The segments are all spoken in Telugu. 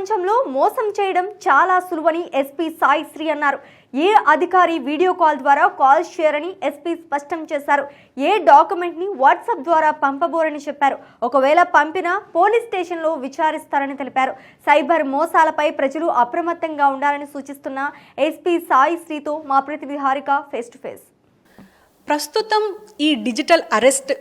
ప్రపంచంలో మోసం చేయడం చాలా సులువని ఎస్పీ సాయి శ్రీ అన్నారు. ఏ అధికారి వీడియో కాల్ ద్వారా కాల్స్ చేయరని ఎస్పీ స్పష్టం చేశారు. ఏ డాక్యుమెంట్ ని వాట్సాప్ ద్వారా పంపబోరని చెప్పారు. ఒకవేళ పంపినా పోలీస్ స్టేషన్లో విచారిస్తారని తెలిపారు. సైబర్ మోసాలపై ప్రజలు అప్రమత్తంగా ఉండాలని సూచిస్తున్న ఎస్పీ సాయి శ్రీతో మా ప్రతినిధి హారిక ఫేస్ టు ఫేస్. ప్రస్తుతం ఈ డిజిటల్ అరెస్ట్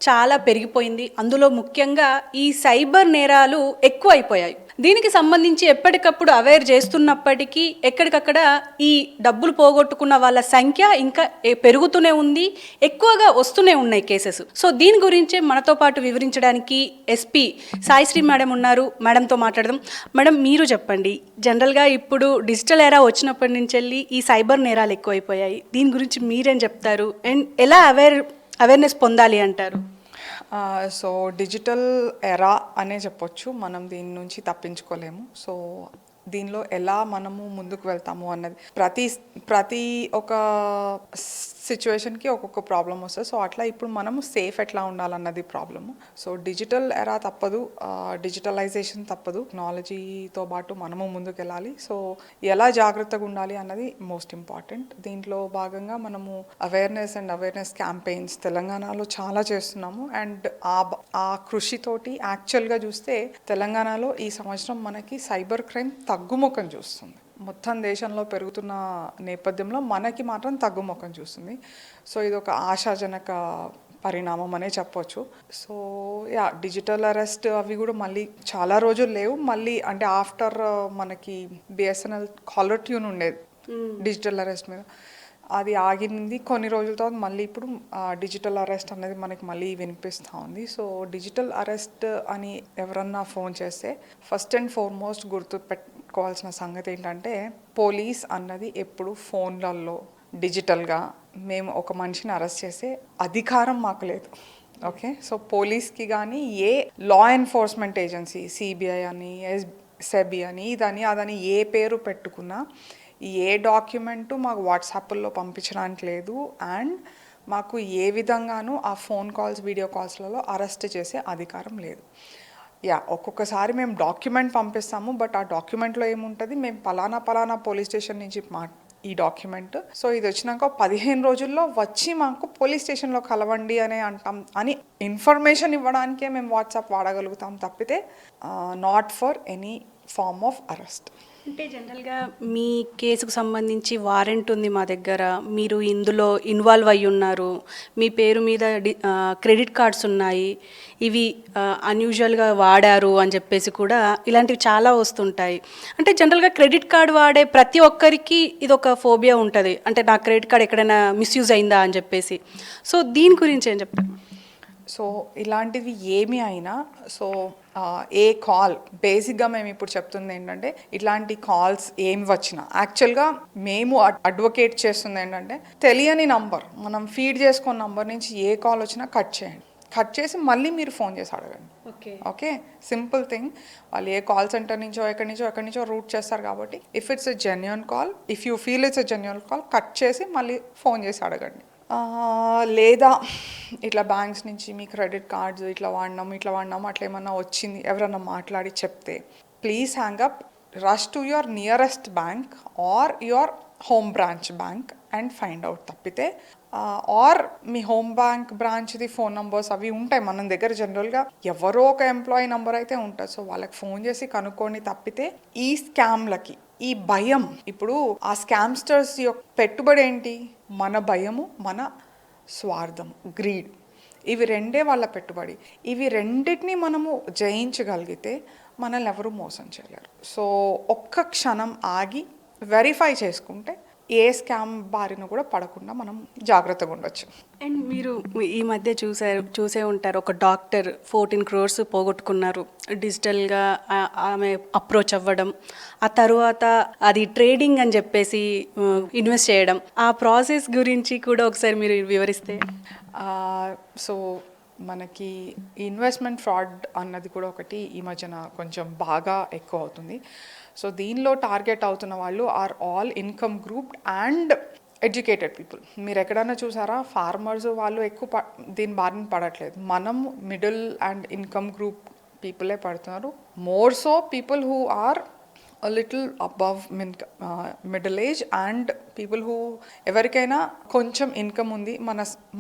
చాలా పెరిగిపోయింది. అందులో ముఖ్యంగా ఈ సైబర్ నేరాలు ఎక్కువ అయిపోయాయి. దీనికి సంబంధించి ఎప్పటికప్పుడు అవేర్ చేస్తున్నప్పటికీ ఎక్కడికక్కడ ఈ డబ్బులు పోగొట్టుకున్న వాళ్ళ సంఖ్య ఇంకా పెరుగుతూనే ఉంది, ఎక్కువగా వస్తూనే ఉన్నాయి కేసెస్. సో దీని గురించే మనతో పాటు వివరించడానికి ఎస్పీ సాయిశ్రీ మేడం ఉన్నారు. మేడంతో మాట్లాడదాం. మేడం, మీరు చెప్పండి, జనరల్గా ఇప్పుడు డిజిటల్ ఎరా వచ్చినప్పటి నుంచి వెళ్ళి ఈ సైబర్ నేరాలు ఎక్కువైపోయాయి. దీని గురించి మీరేం చెప్తారు అండ్ ఎలా అవేర్నెస్ పొందాలి అంటారు? సో డిజిటల్ ఎరా అనే చెప్పొచ్చు. మనం దీని నుంచి తప్పించుకోలేము. సో దీనిలో ఎలా మనము ముందుకు వెళ్తాము అన్నది ప్రతి ఒక సిచ్యువేషన్కి ఒక్కొక్క ప్రాబ్లం వస్తుంది. సో అట్లా ఇప్పుడు మనము సేఫ్ ఎట్లా ఉండాలన్నది ప్రాబ్లము. సో డిజిటల్ ఎరా తప్పదు, డిజిటలైజేషన్ తప్పదు. టెక్నాలజీతో పాటు మనము ముందుకు వెళ్ళాలి. సో ఎలా జాగ్రత్తగా ఉండాలి అన్నది మోస్ట్ ఇంపార్టెంట్. దీంట్లో భాగంగా మనము అవేర్నెస్ క్యాంపెయిన్స్ తెలంగాణలో చాలా చేస్తున్నాము. అండ్ ఆ కృషితోటి యాక్చువల్గా చూస్తే తెలంగాణలో ఈ సంవత్సరం మనకి సైబర్ క్రైమ్ తగ్గుముఖం చూస్తుంది. మొత్తం దేశంలో పెరుగుతున్న నేపథ్యంలో మనకి మాత్రం తగ్గుముఖం చూస్తుంది. సో ఇది ఒక ఆశాజనక పరిణామం అనే చెప్పొచ్చు. సో డిజిటల్ అరెస్ట్ అవి కూడా మళ్ళీ చాలా రోజులు లేవు. మళ్ళీ అంటే ఆఫ్టర్ మనకి బిఎస్ఎన్ఎల్ కాలర్ ట్యూన్ ఉండేది డిజిటల్ అరెస్ట్ మీద, అది ఆగింది కొన్ని రోజుల తర్వాత మళ్ళీ ఇప్పుడు డిజిటల్ అరెస్ట్ అనేది మనకి మళ్ళీ వినిపిస్తూ ఉంది. సో డిజిటల్ అరెస్ట్ అని ఎవరన్నా ఫోన్ చేస్తే ఫస్ట్ అండ్ ఫార్మోస్ట్ గుర్తుపెట్టుకోవాల్సిన సంగతి ఏంటంటే, పోలీస్ అన్నది ఎప్పుడు ఫోన్లలో డిజిటల్గా మేము ఒక మనిషిని అరెస్ట్ చేసే అధికారం మాకు లేదు. ఓకే, సో పోలీస్కి కానీ ఏ లా ఎన్ఫోర్స్మెంట్ ఏజెన్సీ సిబిఐ అని సెబి అని ఇదని అదని ఏ పేరు పెట్టుకున్నా ఏ డాక్యుమెంటు మాకు వాట్సాప్లో పంపించడానికి లేదు. అండ్ మాకు ఏ విధంగానూ ఆ ఫోన్ కాల్స్ వీడియో కాల్స్లలో అరెస్ట్ చేసే అధికారం లేదు. ఒక్కొక్కసారి మేము డాక్యుమెంట్ పంపిస్తాము, బట్ ఆ డాక్యుమెంట్లో ఏముంటుంది, మేము పలానా పోలీస్ స్టేషన్ నుంచి ఈ డాక్యుమెంట్, సో ఇది వచ్చినాక 15 రోజుల్లో వచ్చి మాకు పోలీస్ స్టేషన్లో కలవండి అని అంటాం అని ఇన్ఫర్మేషన్ ఇవ్వడానికే మేము వాట్సాప్ వాడగలుగుతాం తప్పితే not for any form of arrest. అంటే జనరల్గా మీ కేసుకు సంబంధించి వారెంట్ ఉంది మా దగ్గర, మీరు ఇందులో ఇన్వాల్వ్ అయ్యి ఉన్నారు, మీ పేరు మీద క్రెడిట్ కార్డ్స్ ఉన్నాయి, ఇవి అన్యూజువల్గా వాడారు అని చెప్పేసి కూడా ఇలాంటివి చాలా వస్తుంటాయి. అంటే జనరల్గా క్రెడిట్ కార్డ్ వాడే ప్రతి ఒక్కరికి ఇది ఒక ఫోబియా ఉంటుంది, అంటే నా క్రెడిట్ కార్డ్ ఎక్కడైనా మిస్యూజ్ అయిందా అని చెప్పేసి. సో దీని గురించి ఏం చెప్తారు? సో ఇలాంటివి ఏమి అయినా, సో ఏ కాల్ బేసిక్గా మేము ఇప్పుడు చెప్తుంది ఏంటంటే, ఇట్లాంటి కాల్స్ ఏమి వచ్చినా యాక్చువల్గా మేము అడ్వకేట్ చేస్తుంది ఏంటంటే, తెలియని నంబర్ మనం ఫీడ్ చేసుకున్న నంబర్ నుంచి ఏ కాల్ వచ్చినా కట్ చేయండి. కట్ చేసి మళ్ళీ మీరు ఫోన్ చేసి అడగండి. Okay, simple thing. వాళ్ళు ఏ కాల్ సెంటర్ నుంచో ఎక్కడి నుంచో రూట్ చేస్తారు కాబట్టి if it's a genuine call, if you feel it's a genuine call, cut చేసి మళ్ళీ ఫోన్ చేసి అడగండి. లేదా ఇట్లా బ్యాంక్స్ నుంచి మీ క్రెడిట్ కార్డ్స్ ఇట్లా వాడినాము అట్లా ఏమన్నా వచ్చింది ఎవరన్నా మాట్లాడి చెప్తే, please hang up, rush to your nearest bank or your home branch bank and find out. తప్పితే ఆర్ మీ హోమ్ బ్యాంక్ బ్రాంచ్ది ఫోన్ నంబర్స్ అవి ఉంటాయి మన దగ్గర, జనరల్గా ఎవరో ఒక ఎంప్లాయీ నెంబర్ అయితే ఉంటుంది. సో వాళ్ళకి ఫోన్ చేసి కనుక్కోండి. తప్పితే ఈ స్కామ్లకి ఈ భయం, ఇప్పుడు ఆ స్కామ్స్టర్స్ యొక్క పెట్టుబడి ఏంటి, మన భయము, మన స్వార్థం, గ్రీడ్, ఇవి రెండే వాళ్ళ పెట్టుబడి. ఇవి రెండింటినీ మనము జయించగలిగితే మనల్ని ఎవరు మోసం చేయలేరు. సో ఒక్క క్షణం ఆగి వెరిఫై చేసుకుంటే ఏ స్కామ్ బారిన కూడా పడకుండా మనం జాగ్రత్తగా ఉండొచ్చు. అండ్ మీరు ఈ మధ్య చూసే ఉంటారు, ఒక డాక్టర్ 14 crores పోగొట్టుకున్నారు డిజిటల్గా ఆమె అప్రోచ్ అవ్వడం, ఆ తర్వాత అది ట్రేడింగ్ అని చెప్పేసి ఇన్వెస్ట్ చేయడం, ఆ ప్రాసెస్ గురించి కూడా ఒకసారి మీరు వివరిస్తే. సో మనకి ఇన్వెస్ట్మెంట్ ఫ్రాడ్ అన్నది కూడా ఒకటి ఈ మధ్యన కొంచెం బాగా ఎక్కువ అవుతుంది. సో దీనిలో టార్గెట్ అవుతున్న వాళ్ళు are all income group and educated people. మీరు ఎక్కడైనా చూసారా, ఫార్మర్స్ వాళ్ళు ఎక్కువ దీని బారిన పడట్లేదు. మనం మిడిల్ అండ్ ఇన్కమ్ గ్రూప్ పీపులే పడుతున్నారు. More so people who are a little above middle age and people who ఎవరికైనా కొంచెం ఇన్కమ్ ఉంది,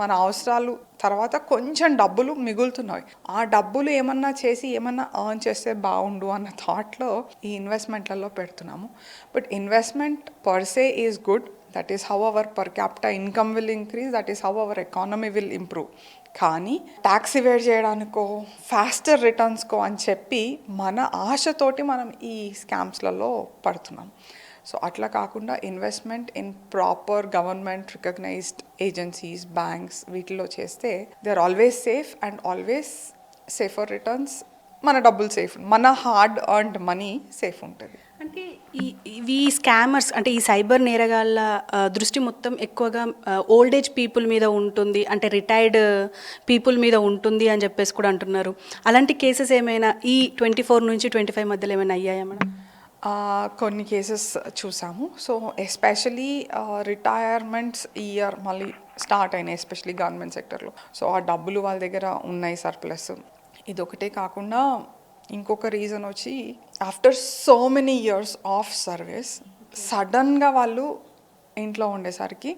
మన అవసరాలు తర్వాత కొంచెం డబ్బులు మిగులుతున్నాయి, ఆ డబ్బులు ఏమన్నా చేసి ఏమన్నా ఎర్న్ చేస్తే బాగుండు అన్న థాట్లో ఈ ఇన్వెస్ట్మెంట్లలో పెడుతున్నాము. But investment per say is good. That is how our per capital income will increase, that is how our economy will improve. కానీ ట్యాక్స్ ఇవేట్ చేయడానికో ఫాస్టర్ రిటర్న్స్కో అని చెప్పి మన ఆశతోటి మనం ఈ స్కామ్స్లలో పడుతున్నాం. సో అట్లా కాకుండా investment in proper government recognised agencies, banks వీటిలో చేస్తే they are always safe and always safer returns. మన డబ్బులు సేఫ్, మన హార్డ్ ఎర్న్డ్ మనీ సేఫ్ ఉంటుంది. అంటే ఈ స్కామర్స్ అంటే ఈ సైబర్ నేరగాళ్ళ దృష్టి మొత్తం ఎక్కువగా ఓల్డ్ ఏజ్ పీపుల్ మీద ఉంటుంది, అంటే రిటైర్డ్ పీపుల్ మీద ఉంటుంది అని చెప్పేసి కూడా అంటున్నారు. అలాంటి కేసెస్ ఏమైనా ఈ 24 నుంచి 25 మధ్యలో ఏమైనా అయ్యాయా మేడం? కొన్ని కేసెస్ చూసాము. సో ఎస్పెషలీ రిటైర్మెంట్స్ ఇయర్ మళ్ళీ స్టార్ట్ అయినాయి, ఎస్పెషలీ గవర్నమెంట్ సెక్టర్లో. సో ఆ డబ్బులు వాళ్ళ దగ్గర ఉన్నాయి సర్ప్లస్. ఇదొకటే కాకుండా ఇంకొక రీజన్ వచ్చి after so many years of service సడన్గా వాళ్ళు ఇంట్లో ఉండేసరికి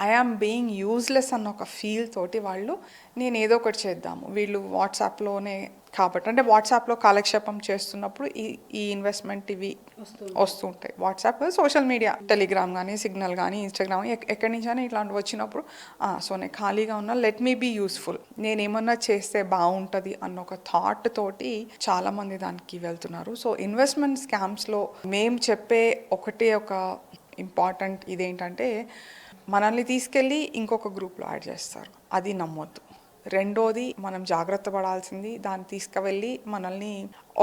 ఐఆమ్ బీయింగ్ యూజ్లెస్ అన్న ఒక ఫీల్ తోటి వాళ్ళు నేను ఏదో ఒకటి చేద్దాము, వీళ్ళు వాట్సాప్లోనే కాబట్టి అంటే వాట్సాప్లో కాలక్షేపం చేస్తున్నప్పుడు ఈ ఇన్వెస్ట్మెంట్ ఇవి వస్తుంటాయి. వాట్సాప్, సోషల్ మీడియా, టెలిగ్రామ్ కానీ, సిగ్నల్ కానీ, ఇన్స్టాగ్రామ్ ఎక్కడి నుంచి అయినా ఇట్లాంటివి వచ్చినప్పుడు సో నేను ఖాళీగా ఉన్నా, లెట్ మీ బీ యూస్ఫుల్, నేను ఏమన్నా చేస్తే బాగుంటుంది అన్న ఒక థాట్ తోటి చాలామంది దానికి వెళ్తున్నారు. సో ఇన్వెస్ట్మెంట్ స్కామ్స్లో మేము చెప్పే ఒకటే ఒక ఇంపార్టెంట్ ఇదేంటంటే మనల్ని తీసుకెళ్ళి ఇంకొక గ్రూప్లో యాడ్ చేస్తారు, అది నమ్మొద్దు. రెండోది మనం జాగ్రత్త పడాల్సింది, దాన్ని తీసుకువెళ్ళి మనల్ని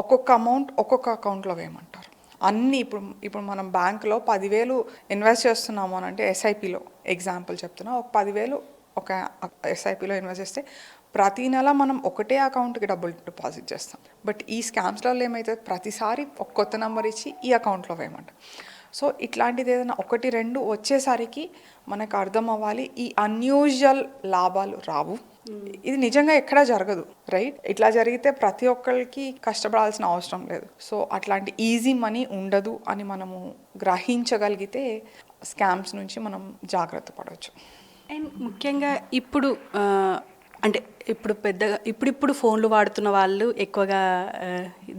ఒక్కొక్క అమౌంట్ ఒక్కొక్క అకౌంట్లో వేయమంటారు. అన్నీ ఇప్పుడు మనం బ్యాంకులో 10,000 ఇన్వెస్ట్ చేస్తున్నాము అని అంటే ఎస్ఐపిలో ఎగ్జాంపుల్ చెప్తున్నా, ఒక 10,000 ఒక ఎస్ఐపిలో ఇన్వెస్ట్ చేస్తే ప్రతి నెల మనం ఒకటే అకౌంట్కి డబ్బులు డిపాజిట్ చేస్తాం. బట్ ఈ స్కామ్స్లలో ఏమైతే ప్రతిసారి ఒక కొత్త నెంబర్ ఇచ్చి ఈ అకౌంట్లో వేయమంటారు. సో ఇట్లాంటిది ఏదైనా 1-2 వచ్చేసరికి మనకు అర్థం అవ్వాలి, ఈ అన్యూజువల్ లాభాలు రావు, ఇది నిజంగా ఎక్కడా జరగదు, రైట్? ఇట్లా జరిగితే ప్రతి ఒక్కరికి కష్టపడాల్సిన అవసరం లేదు. సో అట్లాంటి ఈజీ మనీ ఉండదు అని మనము గ్రహించగలిగితే స్కామ్స్ నుంచి మనం జాగ్రత్త పడవచ్చు. అండ్ ముఖ్యంగా ఇప్పుడు అంటే పెద్దగా ఇప్పుడు ఫోన్లు వాడుతున్న వాళ్ళు ఎక్కువగా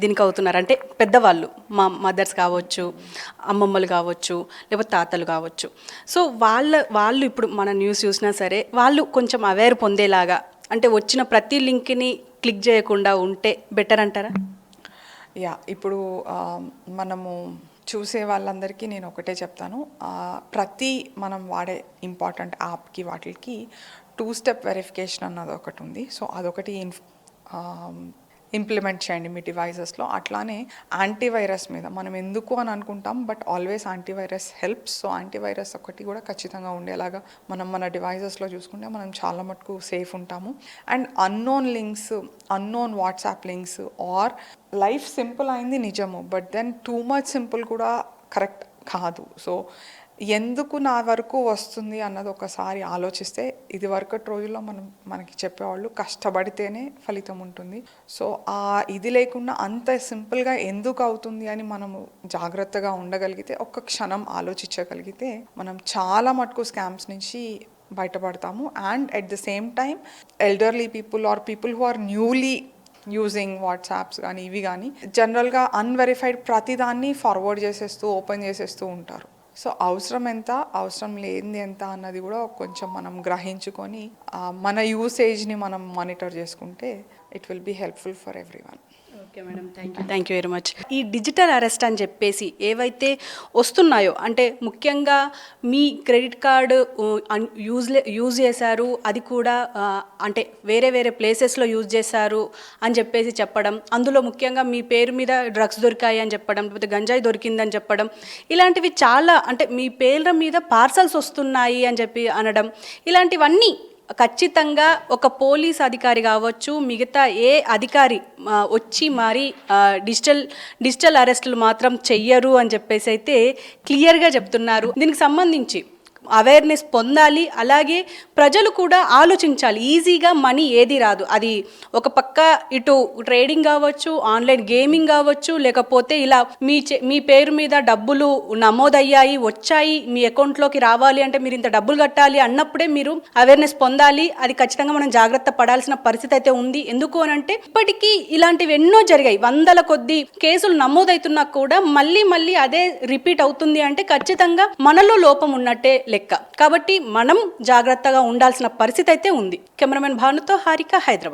దీనికి అవుతున్నారు. అంటే పెద్దవాళ్ళు, మా మదర్స్ కావచ్చు, అమ్మమ్మలు కావచ్చు, లేకపోతే తాతలు కావచ్చు. సో వాళ్ళు ఇప్పుడు మన న్యూస్ చూసినా సరే వాళ్ళు కొంచెం అవేర్ పొందేలాగా, అంటే వచ్చిన ప్రతి లింక్ని క్లిక్ చేయకుండా ఉంటే బెటర్ అంటారా? ఇప్పుడు మనము చూసే వాళ్ళందరికీ నేను ఒకటే చెప్తాను, ప్రతి మనం వాడే ఇంపార్టెంట్ యాప్కి వాటికి 2-step వెరిఫికేషన్ అన్నది ఒకటి ఉంది. సో అదొకటి ఇంప్లిమెంట్ చేయండి మీ డివైజెస్లో. అట్లానే యాంటీవైరస్ మీద మనం ఎందుకు అని అనుకుంటాం, but always antivirus helps. So antivirus ఒకటి కూడా ఖచ్చితంగా ఉండేలాగా మనం మన డివైజెస్లో చూసుకుంటే మనం చాలా మటుకు సేఫ్ ఉంటాము. And unknown links, unknown WhatsApp links are life simple అయింది నిజము, but then too much simple కూడా కరెక్ట్ కాదు. సో ఎందుకు నా వరకు వస్తుంది అన్నది ఒకసారి ఆలోచిస్తే, ఇది వరకటి రోజుల్లో మనకి చెప్పేవాళ్ళు కష్టపడితేనే ఫలితం ఉంటుంది. సో ఇది లేకుండా అంత సింపుల్గా ఎందుకు అవుతుంది అని మనము జాగ్రత్తగా ఉండగలిగితే, ఒక్క క్షణం ఆలోచించగలిగితే మనం చాలా మటుకు స్కామ్స్ నుంచి బయటపడతాము. And at the same time elderly people or people who are newly using WhatsApps కానీ ఇవి కానీ జనరల్గా అన్వెరిఫైడ్ ప్రతిదాన్ని ఫార్వర్డ్ చేసేస్తూ ఓపెన్ చేసేస్తూ ఉంటారు. సో అవసరం ఎంత, అవసరం లేనిది ఎంత అన్నది కూడా కొంచెం మనం గ్రహించుకొని మన యూసేజ్ని మనం మానిటర్ చేసుకుంటే it will be helpful for everyone. Okay madam, thank you very much. ఈ డిజిటల్ అరెస్ట్ అని చెప్పేసి ఏవైతే వస్తున్నాయో, అంటే ముఖ్యంగా మీ క్రెడిట్ కార్డు యూజ్ చేశారు, అది కూడా అంటే వేరే ప్లేసెస్లో యూజ్ చేశారు అని చెప్పేసి చెప్పడం, అందులో ముఖ్యంగా మీ పేరు మీద డ్రగ్స్ దొరికాయి అని చెప్పడం, లేకపోతే గంజాయి దొరికిందని చెప్పడం, ఇలాంటివి చాలా, అంటే మీ పేర్ల మీద పార్సల్స్ వస్తున్నాయి అని చెప్పి అనడం, ఇలాంటివన్నీ ఖచ్చితంగా ఒక పోలీస్ అధికారి కావచ్చు, మిగతా ఏ అధికారి వచ్చి మరి డిజిటల్ అరెస్టులు మాత్రం చెయ్యరు అని చెప్పేసి అయితే క్లియర్గా చెప్తున్నారు. దీనికి సంబంధించి అవేర్నెస్ పొందాలి. అలాగే ప్రజలు కూడా ఆలోచించాలి. ఈజీగా మనీ ఏది రాదు. అది ఒక పక్క ఇటు ట్రేడింగ్ కావచ్చు, ఆన్లైన్ గేమింగ్ కావచ్చు, లేకపోతే ఇలా మీ పేరు మీద డబ్బులు నమోదయ్యాయి, వచ్చాయి, మీ అకౌంట్లోకి రావాలి అంటే మీరు ఇంత డబ్బులు కట్టాలి అన్నప్పుడే మీరు అవేర్నెస్ పొందాలి. అది ఖచ్చితంగా మనం జాగ్రత్త పడాల్సిన పరిస్థితి అయితే ఉంది. ఎందుకు అని అంటే ఇప్పటికీ ఇలాంటివి ఎన్నో జరిగాయి. వందల కొద్ది కేసులు నమోదవుతున్నా కూడా మళ్ళీ అదే రిపీట్ అవుతుంది అంటే ఖచ్చితంగా మనలో లోపం ఉన్నట్టే లెక్క. కాబట్టి మనం జాగ్రత్తగా ఉండాల్సిన పరిస్థితి అయితే ఉంది. కెమెరామెన్ భానుతో హారిక, హైదరాబాద్.